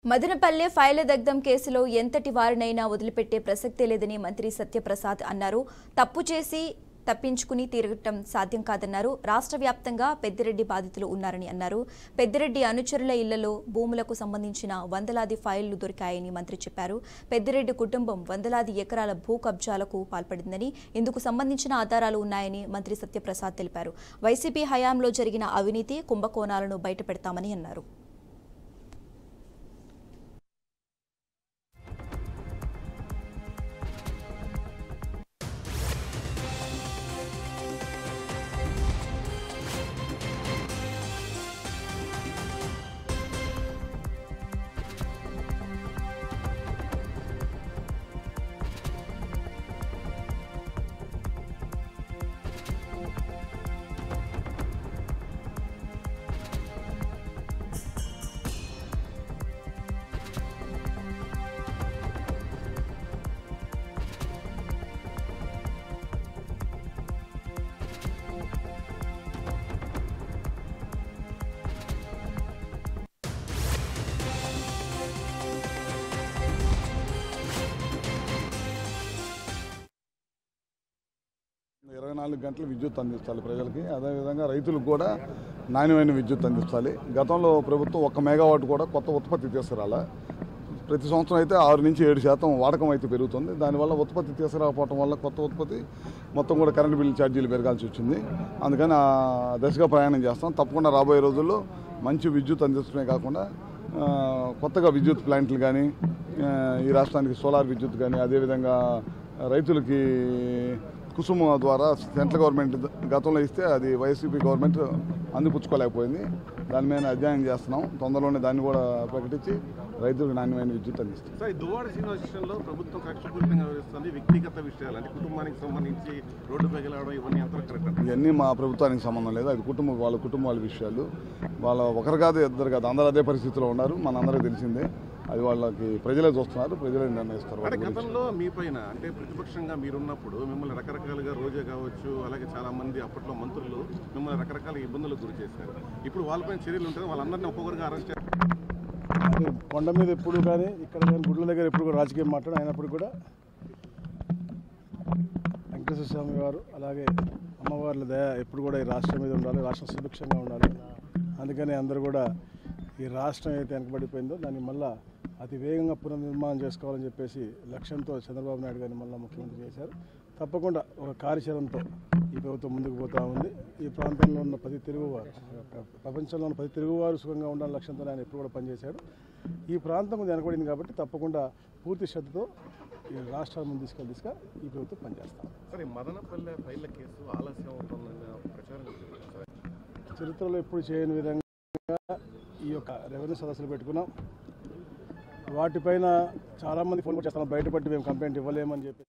మదనపల్లె ఫైళ్ల దగ్ధం కేసులో ఎంతటి వారినైనా వదిలిపెట్టే ప్రసక్తే లేదని మంత్రి సత్యప్రసాద్ అన్నారు. తప్పు చేసి తప్పించుకుని తిరగటం సాధ్యం కాదన్నారు. రాష్ట్ర వ్యాప్తంగా పెద్దిరెడ్డి బాధితులు ఉన్నారని అన్నారు. పెద్దిరెడ్డి అనుచరుల ఇళ్లలో భూములకు సంబంధించిన వందలాది ఫైళ్లు దొరికాయని మంత్రి చెప్పారు. పెద్దిరెడ్డి కుటుంబం వందలాది ఎకరాల భూ కబ్జాలకు పాల్పడిందని, ఇందుకు సంబంధించిన ఆధారాలు ఉన్నాయని మంత్రి సత్యప్రసాద్ తెలిపారు. వైసీపీ హయాంలో జరిగిన అవినీతి కుంభకోణాలను బయటపెడతామని అన్నారు. గంటలు విద్యుత్ అందించాలి ప్రజలకి. అదేవిధంగా రైతులకు కూడా నాణ్యమైన విద్యుత్ అందించాలి. గతంలో ప్రభుత్వం 1 మెగావాట్ కూడా కొత్త ఉత్పత్తి తీసుకురాలా. ప్రతి సంవత్సరం అయితే 6 నుంచి 7% వాడకం అయితే పెరుగుతుంది. దానివల్ల ఉత్పత్తి తీసుకురాకపోవడం వల్ల కొత్త ఉత్పత్తి మొత్తం కూడా కరెంటు బిల్లు ఛార్జీలు పెరగాల్సి వచ్చింది. అందుకని ఆ దశగా ప్రయాణం చేస్తాం. తప్పకుండా రాబోయే రోజుల్లో మంచి విద్యుత్ అందించడమే కాకుండా కొత్తగా విద్యుత్ ప్లాంట్లు కానీ, ఈ రాష్ట్రానికి సోలార్ విద్యుత్ కానీ, అదేవిధంగా రైతులకి కుసుమ ద్వారా సెంట్రల్ గవర్నమెంట్ గతంలో ఇస్తే అది వైసీపీ గవర్నమెంట్ అందిపుచ్చుకోలేకపోయింది. దాని మీద అధ్యయనం చేస్తున్నాం. తొందరలోనే దాన్ని కూడా ప్రకటించి రైతులకు నాణ్యమైన విద్యుత్ అందిస్తాం. సార్, దువ్వాడ శ్రీనివాస్ విషయంలో ప్రభుత్వం కక్షపూరితంగా వ్యవహరిస్తుంది. వ్యక్తిగత విషయాలు అంటే కుటుంబానికి సంబంధించి రోడ్డుపై వెళ్ళడం ఇవన్నీ ఎంత కరెక్ట్? ఇవన్నీ మా ప్రభుత్వానికి సంబంధం లేదు. అది వాళ్ళ కుటుంబాల విషయాలు. వాళ్ళ ఒకరు కాదు, ఇద్దరు కాదు, అందరూ అదే పరిస్థితిలో ఉన్నారు. మనందరికీ తెలిసిందే. అది వాళ్ళకి ప్రజలే చూస్తున్నారు, ప్రజలే నిర్ణయిస్తారు. గతంలో మీ పైన అంటే ప్రతిపక్షంగా మీరున్నప్పుడు మిమ్మల్ని రకరకాలుగా రోజా కావచ్చు, అలాగే చాలా మంది అప్పట్లో మంత్రులు మిమ్మల్ని రకరకాల ఇబ్బందులకు గురి చేశారు. ఇప్పుడు వాళ్ళపైన చర్యలు ఉంటాయి. వాళ్ళందరినీ ఒక్కొక్కరిగా అరెస్ట్ చేస్తారు. కొండ మీద ఎప్పుడు కానీ, ఇక్కడ కానీ, గుడ్ల దగ్గర ఎప్పుడు కూడా రాజకీయం మాట్లాడు అయినప్పుడు కూడా వెంకటేశ్వర స్వామి గారు అలాగే అమ్మవార్ల దయ ఎప్పుడు కూడా ఈ రాష్ట్రం మీద ఉండాలి, రాష్ట్రం సుభిక్షంగా ఉండాలి. అందుకని అందరూ కూడా ఈ రాష్ట్రం అయితే వెనకబడిపోయిందో దాన్ని మళ్ళీ అతి వేగంగా పునర్నిర్మాణం చేసుకోవాలని చెప్పేసి లక్ష్యంతో చంద్రబాబు నాయుడు గారిని మళ్ళీ ముఖ్యమంత్రి చేశారు. తప్పకుండా ఒక కార్యాచరణతో ఈ ప్రభుత్వం ముందుకు పోతూ ఉంది. ఈ ప్రాంతంలో ఉన్న ప్రతి తెలుగువారు, ప్రపంచంలో ఉన్న ప్రతి తెలుగువారు సుఖంగా ఉండాలని లక్ష్యంతో ఆయన ఎప్పుడు కూడా పనిచేశాడు. ఈ ప్రాంతం వెనకబడింది కాబట్టి తప్పకుండా పూర్తి శ్రద్ధతో ఈ రాష్ట్రాల ముందు తీసుకెళ్ళి ఈ ప్రభుత్వం పనిచేస్తాం. సరే, మదనపల్లె ఫైళ్ల కేసు ఆలస్యం అవుతుందన్న ప్రచారం చరిత్రలో ఎప్పుడు చేయని విధంగా ఈ యొక్క రెవెన్యూ సదస్సులు పెట్టుకున్నాం. వాటిపైన చాలామంది ఫోన్ చేస్తాం, బయటపడి మేము కంప్లైంట్ ఇవ్వలేమని చెప్పి